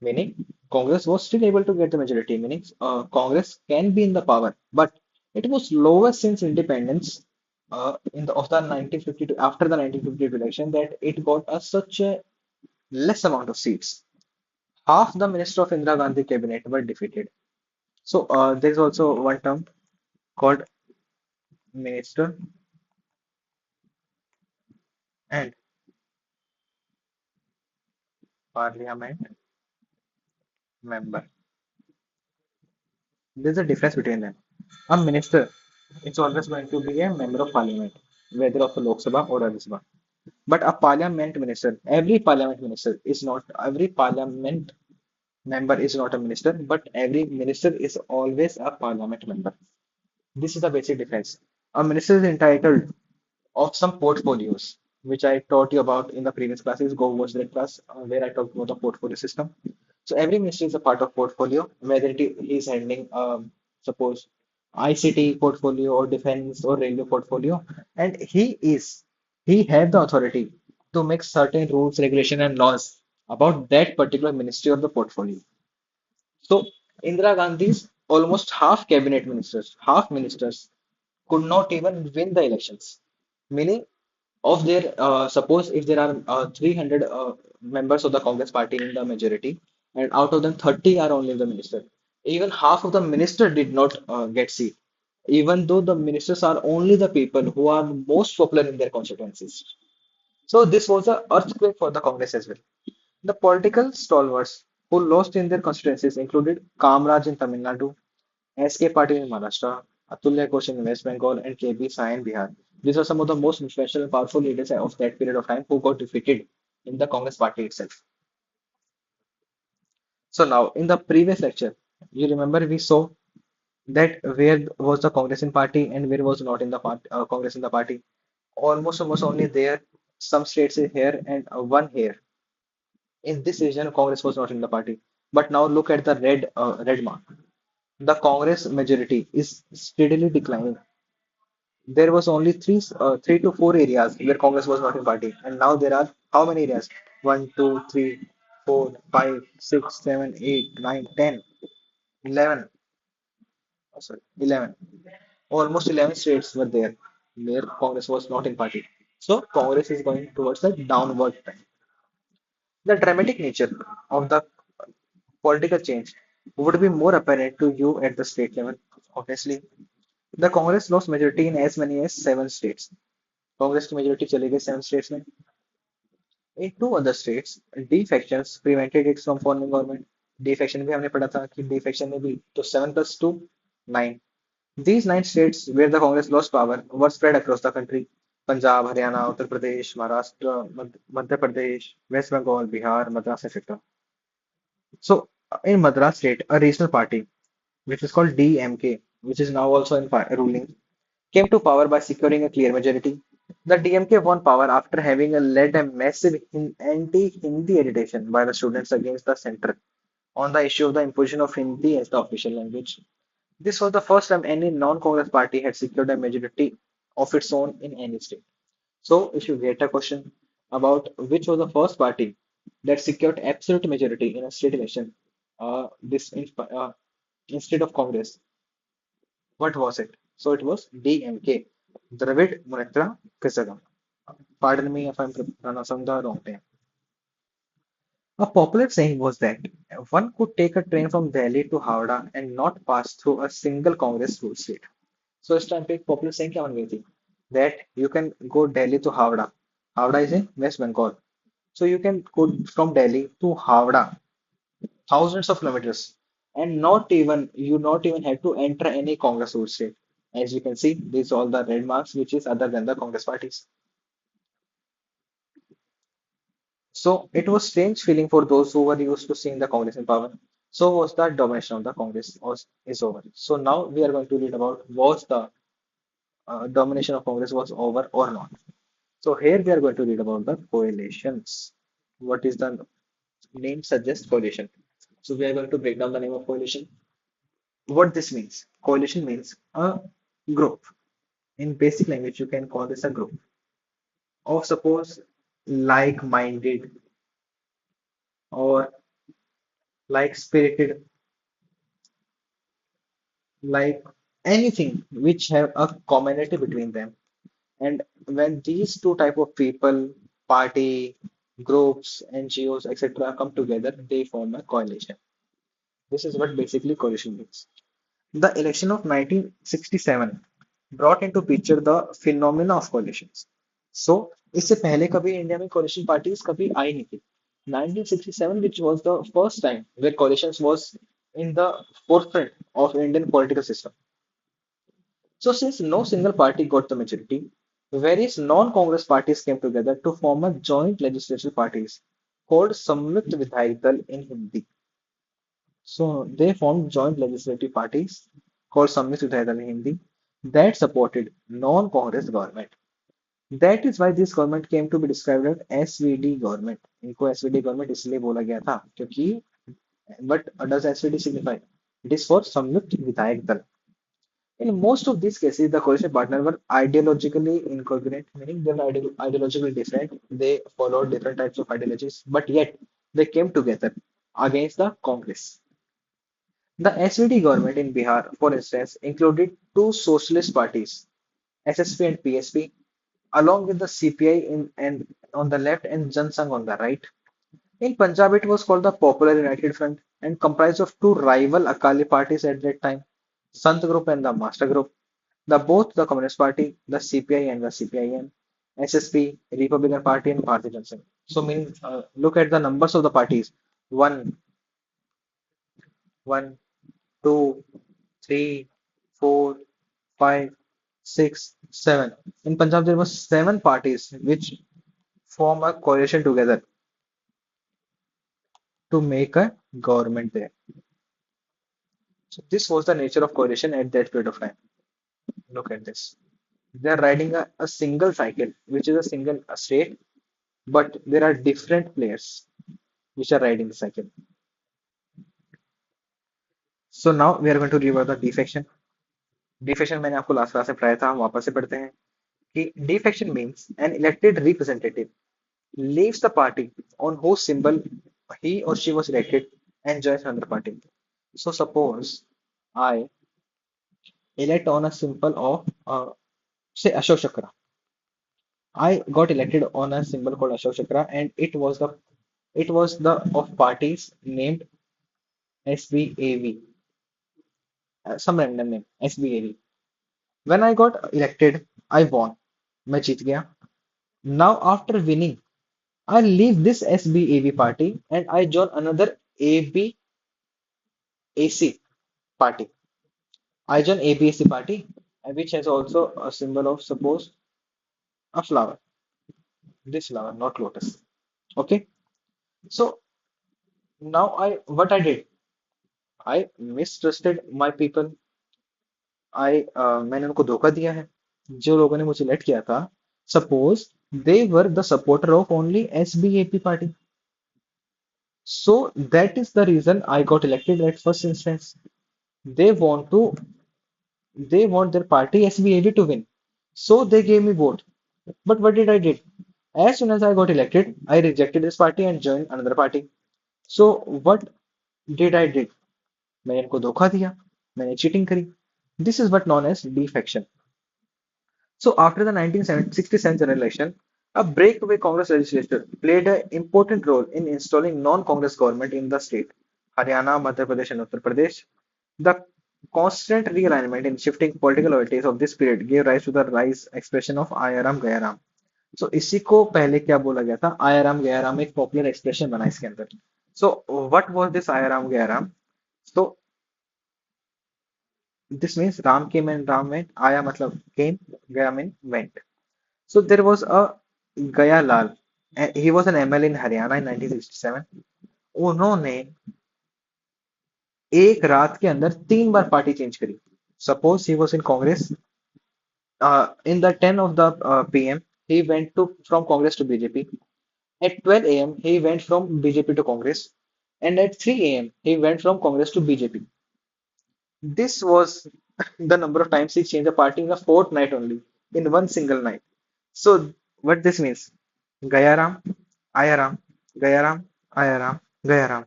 meaning Congress was still able to get the majority, meaning Congress can be in the power, but it was lowest since independence in the of the 1952 after the 1952 election that it got such a less amount of seats. Half the minister of Indira Gandhi cabinet were defeated. So there is also one term called minister and parliament member. There's a difference between them. A minister is always going to be a member of parliament, whether of the Lok Sabha or Rajya Sabha. But a parliament minister, every parliament member is not a minister, but every minister is always a parliament member. This is the basic difference. A minister is entitled of some portfolios, which I taught you about in the previous classes. Go watch that class where I talked about the portfolio system. So every ministry is a part of portfolio, whether he is handling, suppose, ICT portfolio or defense or railway portfolio, and he has the authority to make certain rules, regulation, and laws about that particular ministry or the portfolio. So Indira Gandhi's almost half ministers could not even win the elections. Meaning, of their suppose if there are 300 members of the Congress party in the majority, and out of them 30 are only the minister. Even half of the minister did not get seat, even though the ministers are only the people who are most popular in their constituencies. So this was a earthquake for the Congress as well. The political stalwarts who lost in their constituencies included Kamraj in Tamil Nadu, SK Patil in Maharashtra, Atulya Ghosh in West Bengal, and Kb Sai in Bihar. These are some of the most influential and powerful leaders of that period of time who got defeated in the Congress party itself. So now, in the previous lecture, you remember we saw that where was the Congress in party and where was not in the Congress in the party. Almost was only there, some states is here and one here. In this region, Congress was not in the party. But now look at the red mark. The Congress majority is steadily declining. There was only three to four areas where Congress was not in party, and now there are how many areas? One, two, three, four, five, six, 11. Oh, sorry, 11. Almost 11 states were there where Congress was not in party. So Congress is going towards the downward trend. The dramatic nature of the political change would be more apparent to you at the state level. Obviously, the Congress lost majority in as many as seven states. Congress की majority चली गई seven states में. In two other states, defections prevented it from forming government. Defection भी हमने पढ़ा था कि defection में भी तो 7 plus 2 9. These nine states where the Congress lost power were spread across the country. Punjab, Haryana, Uttar Pradesh, Maharashtra, Madhya Pradesh, West Bengal, Bihar, Madras, etc. So in Madras state, a regional party which is called DMK, which is now also in ruling, came to power by securing a clear majority. The DMK won power after having led a massive anti-Hindi agitation by the students against the center on the issue of the imposition of Hindi as the official language. This was the first time any non-Congress party had secured a majority of its own in any state. So, if you get a question about which was the first party that secured absolute majority in a state election, instead of Congress, what was it? So it was DMK, Dravid Munnetra Kazhagam. Pardon me if I'm pronouncing the wrong name. A popular saying was that one could take a train from Delhi to Howrah and not pass through a single Congress ruled state. So इस time पे एक popular saying क्या बन गई थी? That you can go Delhi to Howrah. Howrah is in West Bengal. So you can go from Delhi to Howrah, thousands of kilometers, and not even have to enter any Congress ruled state. As you can see, these all the red marks, which is other than the Congress parties. So it was strange feeling for those who were used to seeing the Congress in power. So was the domination of the Congress is over. So now we are going to read about was the domination of Congress was over or not. So here we are going to read about the coalitions. What is the name suggests coalition? So we are going to break down the name of coalition. What this means? Coalition means a group. In basic language, you can call this a group of suppose like-minded or like-spirited, like anything which have a commonality between them. And when these two type of people, party, groups, NGOs, etc., come together, they form a coalition. This is what basically coalition means. The election of 1967 brought into picture the phenomena of coalitions. So इससे पहले कभी India में coalition parties कभी आई नहीं थी. 1967, which was the first time where coalitions was in the forefront of Indian political system. So since no single party got the majority, various non-Congress parties came together to form a joint legislative parties called Samyukt Vidhayak Dal in Hindi. So they formed joint legislative parties called Samyukt Vidhayak Dal in Hindi that supported non-Congress government. That is why this government came to be described as SVD government. इनको SVD government इसलिए बोला गया था क्योंकि what does SVD signify? It is for Samyukt Vidhayak Dal. In most of these cases, the coalition partners were ideologically incoherent, meaning they were ideologically different. They followed different types of ideologies, but yet they came together against the Congress. The SVD government in Bihar, for instance, included two socialist parties, SSP and PSP, along with the CPI and on the left and Jan Sangh on the right. In Punjab, it was called the Popular United Front and comprised of two rival Akali parties at that time, Sant Group and the Master Group. The Communist Party, the CPI and the CPIM, SSP, Republican Party and Bharatiya Janata Sangh. So, meaning, look at the numbers of the parties: one, one, two, three, four, five, six, seven. In Punjab, there were seven parties which form a coalition together to make a government there. So this was the nature of coalition at that period of time. Look at this. They are riding a single cycle, which is a single state, but there are different players which are riding the cycle. So now we are going to review the defection. Defection मैंने आपको last class में पढ़ाया था, हम वापस से पढ़ते हैं कि defection means an elected representative leaves the party on whose symbol he or she was elected and joins another party. So suppose I elect on a symbol of say Ashok Chakra. I got elected on a symbol called Ashok Chakra, and it was the of parties named SBAV, some random name SBAV. When I got elected, I won. मैं जीत गया. Now after winning, I leave this SBAV party and I join another ABAC party. I join ABAC party, which has also a symbol of suppose a flower. This flower, not lotus. Okay. So now I what I did, I mistrusted my people. मैंने उनको धोखा दिया है. जो लोगों ने मुझे elect किया था, suppose they were the supporter of only SBAP party. So that is the reason I got elected at first instance. They want to they want their party SBAP to win. So they gave me vote. But what did I did? As soon as I got elected, I rejected this party and joined another party. So what did I did? मैंने इनको धोखा दिया. मैंने cheating करी. This is what known as defection. So after the 1967 general election, a breakaway Congress legislature played an important role in installing non-Congress government in the state, Haryana, Madhya Pradesh, and Uttar Pradesh. The constant realignment and shifting political loyalties of this period gave rise to the rise expression of Aaya Ram Gaya Ram. So इसी को पहले क्या बोला गया था? आयाराम गयाराम एक popular expression बना इसके अंदर. So what was this Aaya Ram Gaya Ram? So This means Ram came and Ram went. Aya matlab came, Gaya mean went. So there was a Gaya Lal. He was an ML in Haryana in 1967. उन्होंने एक रात के अंदर 3 बार party change करी. Suppose he was in Congress. In the 10 of the PM, he went to from Congress to BJP. At 12 a.m., he went from BJP to Congress, and at 3 a.m., he went from Congress to BJP. This was the number of times he changed the party in a fortnight only, in one single night. So, what this means? Gayaram, Ayaram, Gayaram, Ayaram, Gayaram.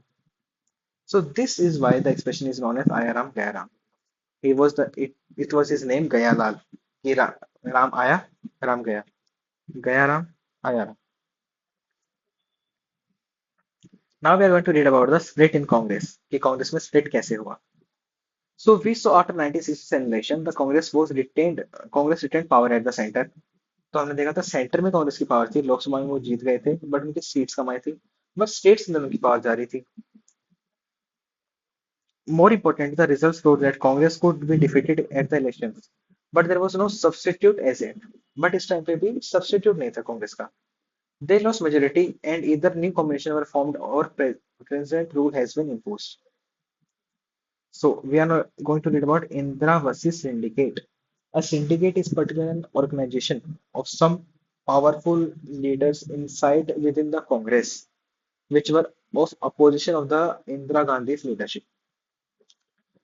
So, this is why the expression is known as Ayaram, Gayaram. It was his name, Gayalal. Ram Aya, Ram Gaya. Gayaram, Ayaram. Now we are going to read about the split in Congress. कि कांग्रेस में split कैसे हुआ? So we saw after 1967 election, the Congress retained power at the center. तो हमने देखा था centre में कांग्रेस की पावर थी, लोकसभा में वो जीत गए थे, बट उनकी सीट्स कम आई थी, बट स्टेट्स में उनकी पावर जा रही थी. More important, the results proved that Congress could be defeated at the elections, but there was no substitute as yet. But इस टाइम पे भी substitute नहीं था कांग्रेस का. They lost majority and either new combination were formed or president rule has been imposed. So we are now going to read about Indira versus syndicate. A syndicate is particularly an organization of some powerful leaders inside within the Congress, which were of opposition of the Indira Gandhi's leadership.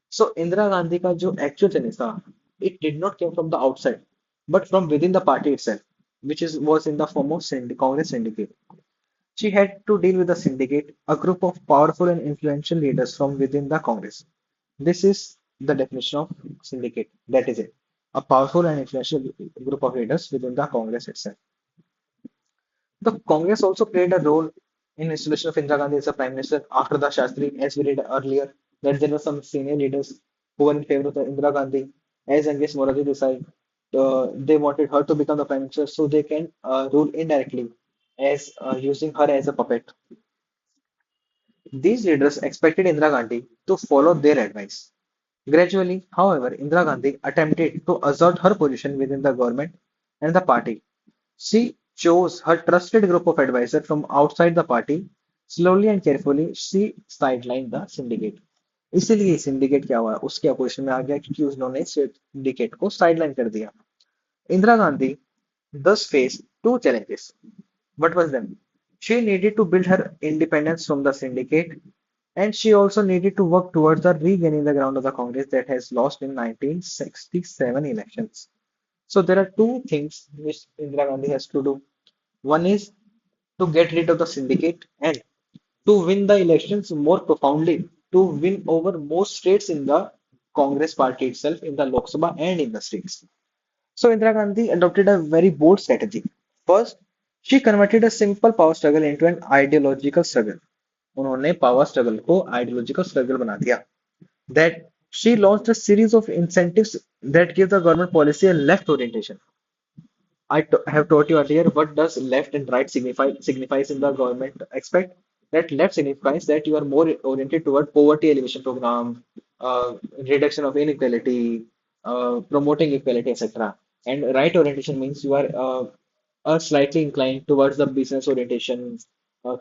So Indira Gandhi ka jo actual genesis था, it did not came from the outside, but from within the party itself, which was in the form of Congress syndicate. She had to deal with the syndicate, a group of powerful and influential leaders from within the Congress. This is the definition of syndicate. That is it. A powerful and influential group of leaders within the Congress itself. The Congress also played a role in installation of Indira Gandhi as a prime minister after the Shastri, as we read earlier, that there were some senior leaders who were in favor of the Indira Gandhi, as against Morarji Desai. They wanted her to become the prime minister so they can rule indirectly, as using her as a puppet. These leaders expected Indira Gandhi to follow their advice. Gradually, however, Indira Gandhi attempted to assert her position within the government and the party. She chose her trusted group of advisors from outside the party. Slowly and carefully, she sidelined the syndicate. इसीलिए syndicate क्या हुआ उसके opposition में आ गया क्योंकि उन्होंने syndicate को sideline कर दिया. Indira Gandhi thus faced two challenges. What was them? She needed to build her independence from the syndicate, and she also needed to work towards the regaining the ground of the Congress that has lost in 1967 elections. So there are two things which Indira Gandhi has to do. One is to get rid of the syndicate and to win the elections more profoundly, to win over more states in the Congress party itself, in the Lok Sabha and in the states. So Indira Gandhi adopted a very bold strategy. First, she converted a simple power struggle into an ideological struggle. उन्होंने power struggle को ideological struggle बना दिया. That she launched a series of incentives that give the government policy a left orientation. Have taught you earlier what does left and right signifies in the government aspect. That left signifies that you are more oriented toward poverty alleviation program, reduction of inequality, promoting equality, etc. And right orientation means you are slightly inclined towards the business orientation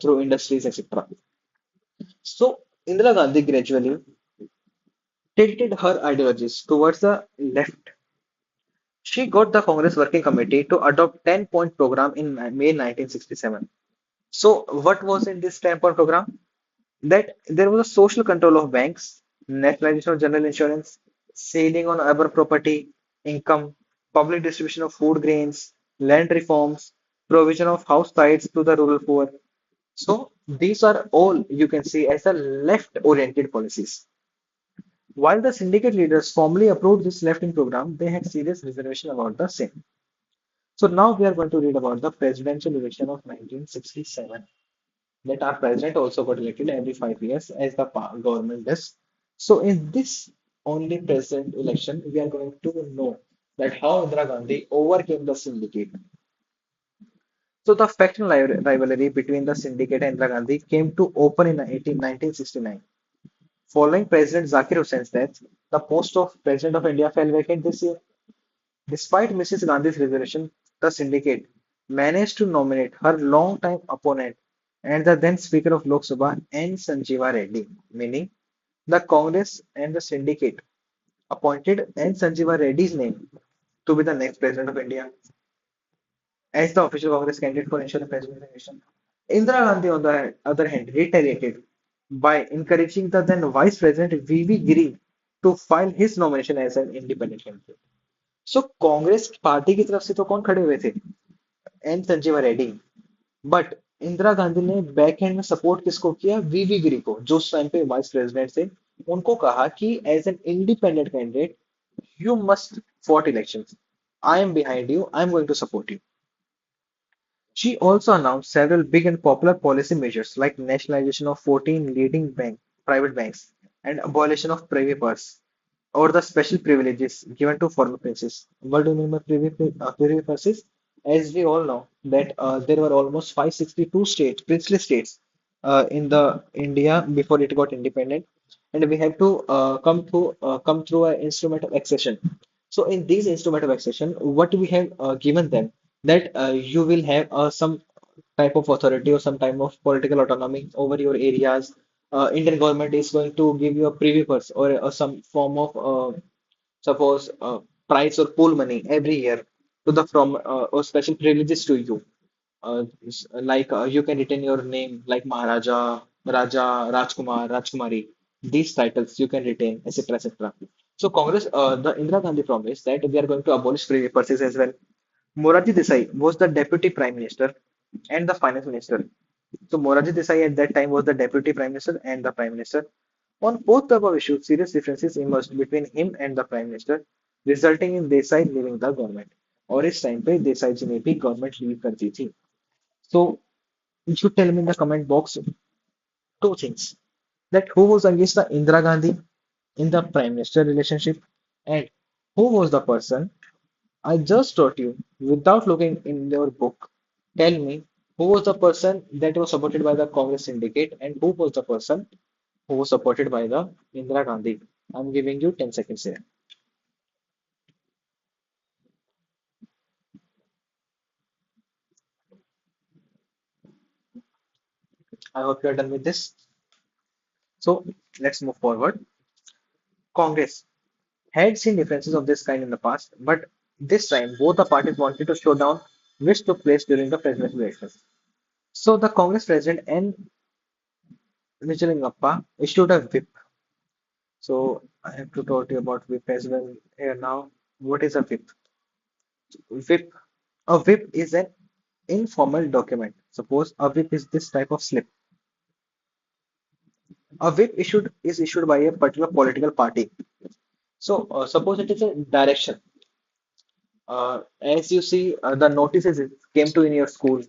through industries, etc. So Indira Gandhi gradually tilted her ideologies towards the left. She got the Congress Working Committee to adopt 10-point program in May 1967. So what was in this 10-point program? That there was a social control of banks, nationalization of general insurance, ceiling on urban property, income, public distribution of food grains, land reforms, provision of house sites to the rural poor. So these are all you can see as the left-oriented policies. While the syndicate leaders formally approved this left-wing program, they had serious reservation about the same. So now we are going to read about the presidential election of 1967. That our president also got elected every 5 years as the government does. So in this only president election, we are going to know that how Indira Gandhi overcame the syndicate. So the factional rivalry between the syndicate and Indira Gandhi came to open in 1969. Following President Zakir Hussein's death, The post of President of India fell vacant this year. Despite Mrs. Gandhi's resolution, the syndicate managed to nominate her long-time opponent and the then Speaker of Lok Sabha, N. Sanjeeva Reddy, meaning the Congress and the syndicate appointed N. Sanjeeva Reddy's name to be the next President of India as the official Congress candidate for ensuring presidential election. Indira Gandhi, on the other hand, retaliated by encouraging the then Vice President V.V. Giri to file his nomination as an independent candidate. So Congress party की तरफ से तो कौन खड़े हुए थे N Sanjeeva Reddy but Indira Gandhi ने back hand में सपोर्ट किसको किया वीवी गिरी को जो उस टाइम पे वाइस प्रेसिडेंट थे उनको कहा कि as an independent candidate you must fought elections I am behind you I am going to support you she also announced several big and popular policy measures like nationalization of 14 leading private banks and abolition of privy purse or the special privileges given to former princes. What do you mean by privy purses? As we all know that there were almost 562 states, princely states in the India before it got independent, and we have to come through an instrument of accession. So in these instrument of accession, what we have given them that you will have some type of authority or some type of political autonomy over your areas. Indian government is going to give you a privy purse or some form of suppose prize or pool money every year to the from or special privileges to you. Like you can retain your name like Maharaja, Raja, Rajkumar, Rajkumari. These titles you can retain, etc., etc. So Congress, the Indira Gandhi promised that we are going to abolish privy purses as well. Morarji Desai was the deputy prime minister and the finance minister. So Morarji Desai at that time was the deputy prime minister and the prime minister. On both the above issues, serious differences emerged between him and the prime minister, resulting in Desai leaving the government. और इस time पे देसाई जी ने भी government leave कर दी थी. So you should tell me in the comment box two things that who was against the Indira Gandhi in the prime minister relationship and who was the person I just taught you without looking in your book. Tell me who was the person that was supported by the Congress syndicate and who was the person who was supported by the Indira Gandhi. I'm giving you 10 seconds here. I hope you are done with this. So let's move forward. Congress had seen differences of this kind in the past, but this time both the parties wanted to show down which took place during the presidential elections. So the Congress president N. Nijalingappa issued a whip. So I have to talk to you about whip as well here now. What is a whip? Whip. A whip is an informal document. Suppose a whip is this type of slip. A whip is issued by a particular political party. So suppose it is a direction. As you see, the notices came to in your school.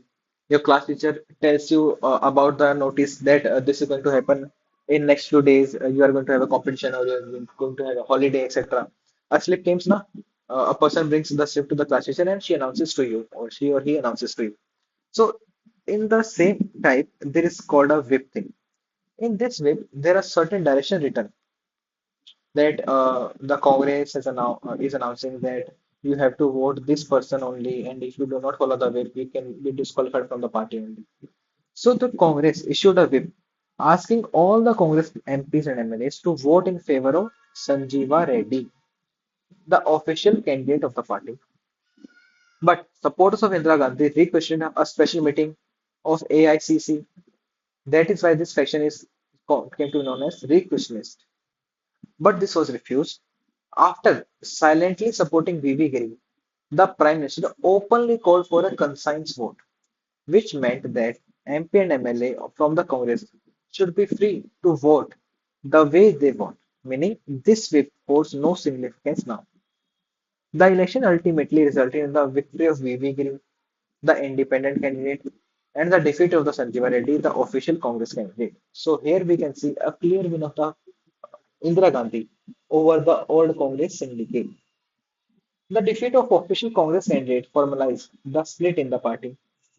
Your class teacher tells you about the notice that this is going to happen in next few days. You are going to have a competition or you are going to have a holiday, etc. A slip comes na. A person brings the slip to the class teacher and she announces to you, or she or he announces to you. So in the same type, there is called a whip thing. In this whip, there are certain direction written that the Congress is announcing that you have to vote this person only, and if you do not follow the whip, you can be disqualified from the party only. So the Congress issued a whip asking all the Congress MPs and MLAs to vote in favor of Sanjeeva Reddy, the official candidate of the party. But supporters of Indira Gandhi requested a special meeting of AICC. That is why this faction came to be known as requisitionist. But this was refused. After silently supporting VV Giri, the Prime Minister openly called for a conscience vote, which meant that MP and MLA from the Congress should be free to vote the way they want, meaning this whip holds no significance now. The election ultimately resulted in the victory of VV Giri, the independent candidate, and the defeat of the Sanjeeva Reddy, the official Congress candidate. So here we can see a clear win of the Indira Gandhi over the old Congress syndicate. The defeat of official Congress candidate formalized the split in the party.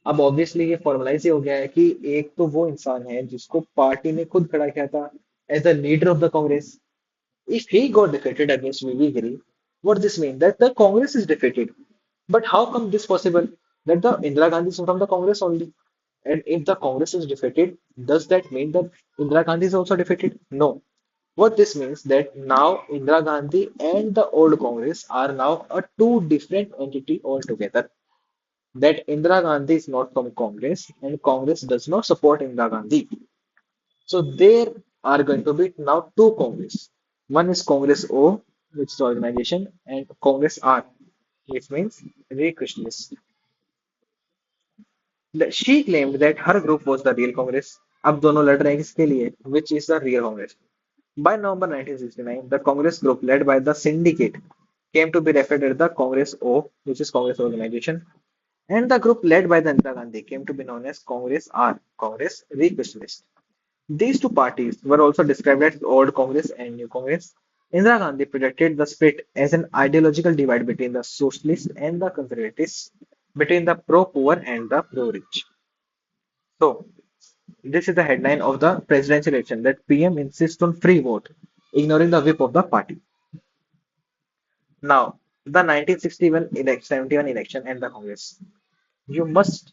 अब obviously ये formalise ही हो गया है कि एक तो वो इंसान है जिसको पार्टी ने खुद खड़ा किया था as the leader of the Congress If he got defeated against VV Giri, what this mean? That the Congress is defeated. But how come this possible? That the Indira Gandhi is from the Congress only. And if the Congress is defeated, does that mean that Indira Gandhi is also defeated? No. What this means that now Indira Gandhi and the old Congress are now a two different entity altogether. That Indira Gandhi is not from Congress and Congress does not support Indira Gandhi. So there are going to be now two Congress. One is Congress O, which is the organization, and Congress R, which means re-Christianist. She claimed that her group was the real Congress. अब दोनों लड़ रहे हैं किसके लिए? Which is the real Congress? By November 1969, the Congress group led by the syndicate came to be referred as the Congress O, which is Congress organization, and the group led by the Indira Gandhi came to be known as Congress R, Congress Re-Christianist. These two parties were also described as Old Congress and New Congress. Indira Gandhi projected the split as an ideological divide between the socialists and the conservatives, between the pro-poor and the pro-rich. So, this is the headline of the presidential election that PM insists on free vote, ignoring the whip of the party. Now, the 1961 71 election and the Congress. You must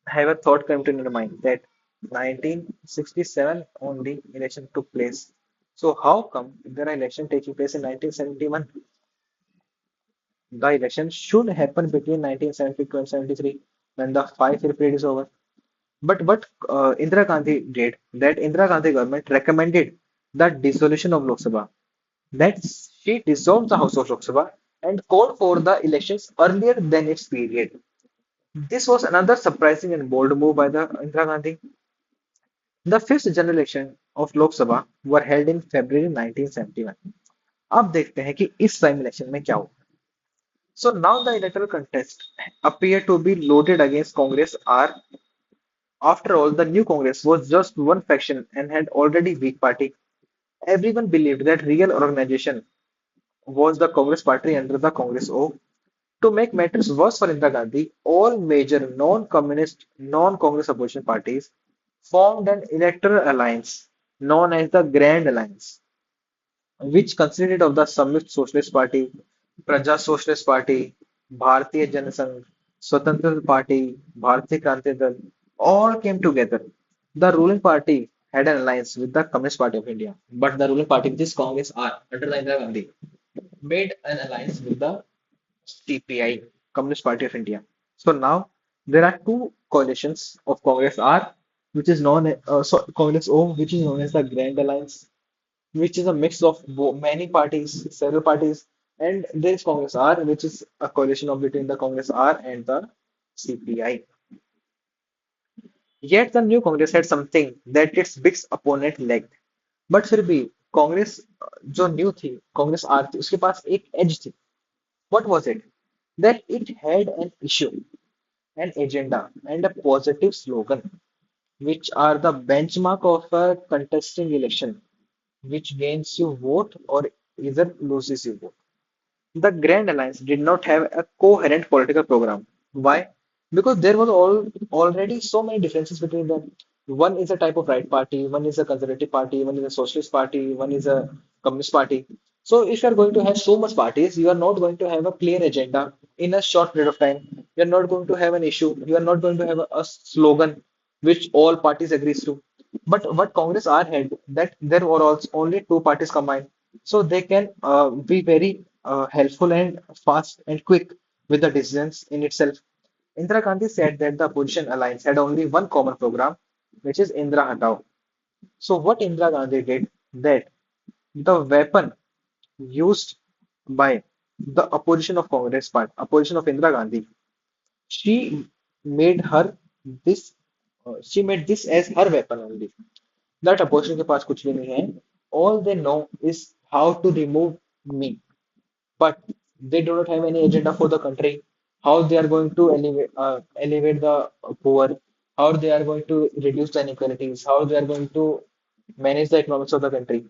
have a thought come to your mind that 1967 only election took place. So how come there are election taking place in 1971? The election should happen between 1972 and 73 when the 5 year period is over. But what Indira Gandhi did, that Indira Gandhi government recommended the dissolution of Lok Sabha. That she dissolved the House of Lok Sabha and called for the elections earlier than its period. This was another surprising and bold move by the Indira Gandhi. The fifth general election of Lok Sabha were held in February 1971. अब देखते हैं कि इस time election में क्या हुआ. So now the electoral contest appeared to be loaded against Congress R. After all, the new Congress was just one faction and had already weak party. Everyone believed that real organization was the Congress party under the Congress O. To make matters worse for Indira Gandhi, all major non-communist, non-Congress opposition parties formed an electoral alliance known as the Grand Alliance, which consisted of the Samyukt Socialist Party, Praja Socialist Party, Bharatiya Janasangh, Swatantra Party, Bharatiya Kranti Dal, all came together. The ruling party had an alliance with the Communist Party of India, but the ruling party, which is Congress R, under the Indira Gandhi, made an alliance with the CPI, Communist Party of India. So now there are two coalitions of Congress R, which is known as Congress O, which is known as the Grand Alliance, which is a mix of many parties, several parties, and there is Congress R, which is a coalition of between the Congress R and the CPI. Yet the new Congress had something that its big opponent lacked. But फिर भी कांग्रेस जो new थी Congress are थी उसके पास एक as थी. What was it? That it had an issue, an agenda, and a positive slogan, which are the benchmark of a contesting election, which gains you vote or either loses you vote. The Grand Alliance did not have a coherent political program. Why? Because there was already so many differences between them. One is a type of right party, one is a conservative party, one is a socialist party, one is a communist party. So if you are going to have so much parties, you are not going to have a clear agenda in a short period of time. You are not going to have an issue. You are not going to have a slogan which all parties agrees to. But what Congress are had that there were also only two parties combined, so they can be very helpful and fast and quick with the decisions in itself. Indira Gandhi said that the opposition alliance had only one common program, which is Indira Hatao. So what Indira Gandhi did that the weapon used by the opposition of Congress part, opposition of Indira Gandhi, she made her this she made this as her weapon only. That opposition के पास कुछ भी नहीं है. All they know is how to remove me. But they do not have any agenda for the country. How they are going to elevate the poor, how they are going to reduce the inequalities, how they are going to manage the economics of the country.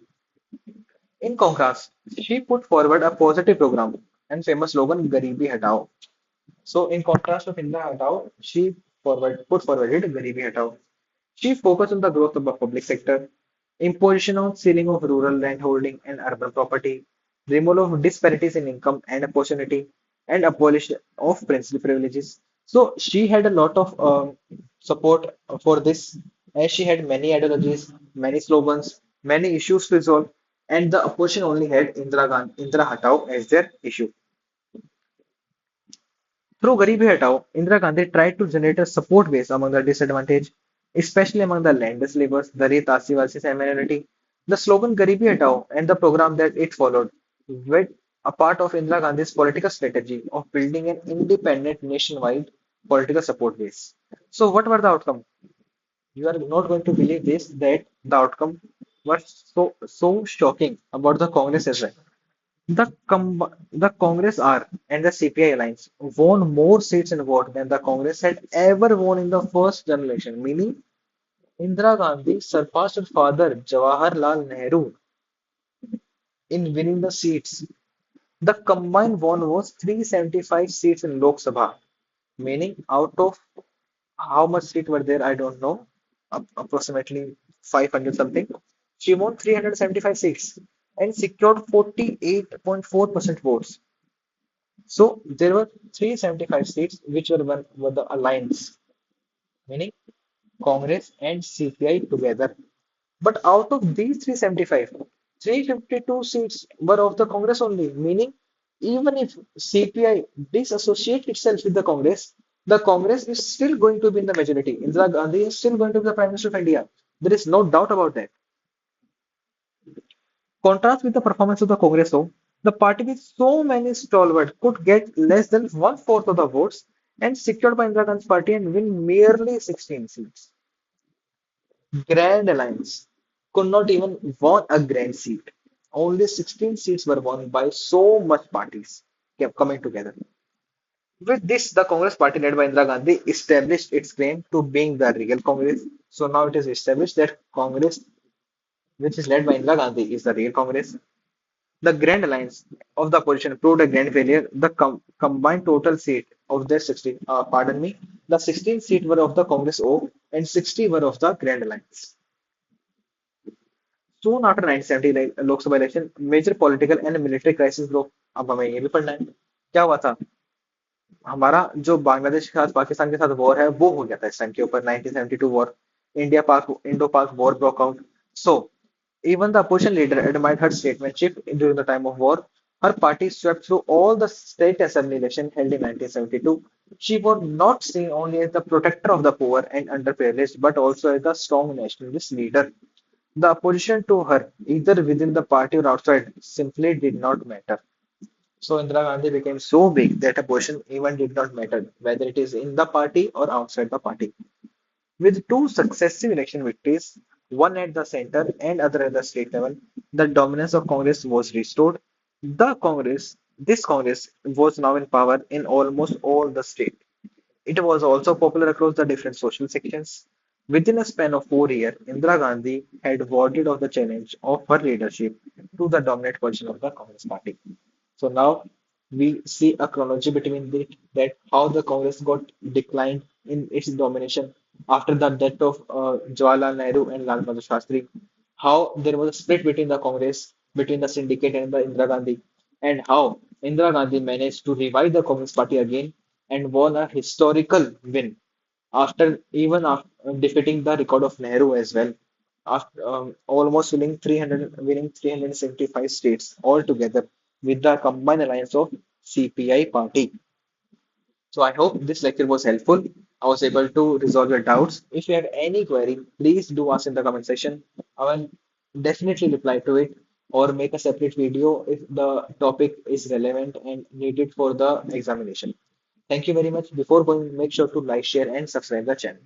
In contrast, she put forward a positive program and famous slogan Garibi Hatao. So in contrast of Indira Hatao, she put forward it Garibi Hatao. She focused on the growth of the public sector. imposition of ceiling of rural land holding and urban property, removal of disparities in income and opportunity, and abolition of princely privileges. So she had a lot of support for this, as she had many ideologies, many slogans, many issues to resolve, and the opposition only had Indira Hatao as their issue. Through Garibi Hatao, Indira Gandhi tried to generate a support base among the disadvantaged, especially among the landless laborers, Dalit, Asivasis, and minority. The slogan Garibi Hatao and the program that it followed were a part of Indira Gandhi's political strategy of building an independent nationwide political support base. So, what were the outcome? You are not going to believe this that the outcome was so shocking about the Congress as well. The Congress R and the CPI alliance won more seats in vote than the Congress had ever won in the first general election, meaning Indira Gandhi surpassed her father Jawaharlal Nehru in winning the seats. The combined won was 375 seats in Lok Sabha, meaning out of how much seats were there, I don't know, approximately 500 something. She won 375 seats and secured 48.4% votes. So there were 375 seats which were the alliance, meaning Congress and CPI together. But out of these 375, 352 seats were of the Congress only, meaning even if CPI disassociate itself with the Congress is still going to be in the majority. Indira Gandhi is still going to be the Prime Minister of India. There is no doubt about that. Contrast with the performance of the Congress, though, the party with so many stalwarts could get less than one-fourth of the votes and secured by Indira Gandhi's party and win merely 16 seats. Grand Alliance could not even won a grand seat. Only 16 seats were won by so much parties kept coming together. With this, the Congress party led by Indira Gandhi established its claim to being the real Congress. So now it is established that Congress, which is led by Indira Gandhi, is the real Congress. The Grand Alliance of the opposition proved a grand failure. The combined total seat of their 16, pardon me, the 16 seat were of the Congress O and 60 were of the Grand Alliance. Soon after 1970 Lok Sabha election, major political and military crisis broke. अब हमें ये भी पढ़ना है क्या हुआ था हमारा जो बांग्लादेश के साथ पाकिस्तान के साथ वॉर है वो हो गया था इस टाइम के ऊपर 1972 वॉर इंडिया पाक इंडो पाक war broke out so even the opposition leader admired her statesmanship during the time of war. Her party swept through all the state assembly elections held in 1972. She was not seen only as the protector of the poor and underprivileged, but also as the strong nationalist leader. The opposition to her, either within the party or outside, simply did not matter. So Indira Gandhi became so big that opposition even did not matter, whether it is in the party or outside the party. With two successive election victories, one at the center and other at the state level, the dominance of Congress was restored. This Congress was now in power in almost all the states. It was also popular across the different social sections. Within a span of 4 years, Indira Gandhi had warded off the challenge of her leadership to the dominant position of the Congress party. So now we see a chronology between that how the Congress got declined in its domination after the death of Jawaharlal Nehru and Lal Bahadur Shastri, how there was a split between the Congress, between the syndicate and the Indira Gandhi, and how Indira Gandhi managed to revive the Congress party again and won a historical win after defeating the record of Nehru as well, after almost winning 375 states altogether with the combined alliance of CPI party. So I hope this lecture was helpful. I was able to resolve your doubts. If you have any query, please do ask in the comment section. I will definitely reply to it or make a separate video if the topic is relevant and needed for the examination. Thank you very much. Before going, make sure to like, share, and subscribe the channel.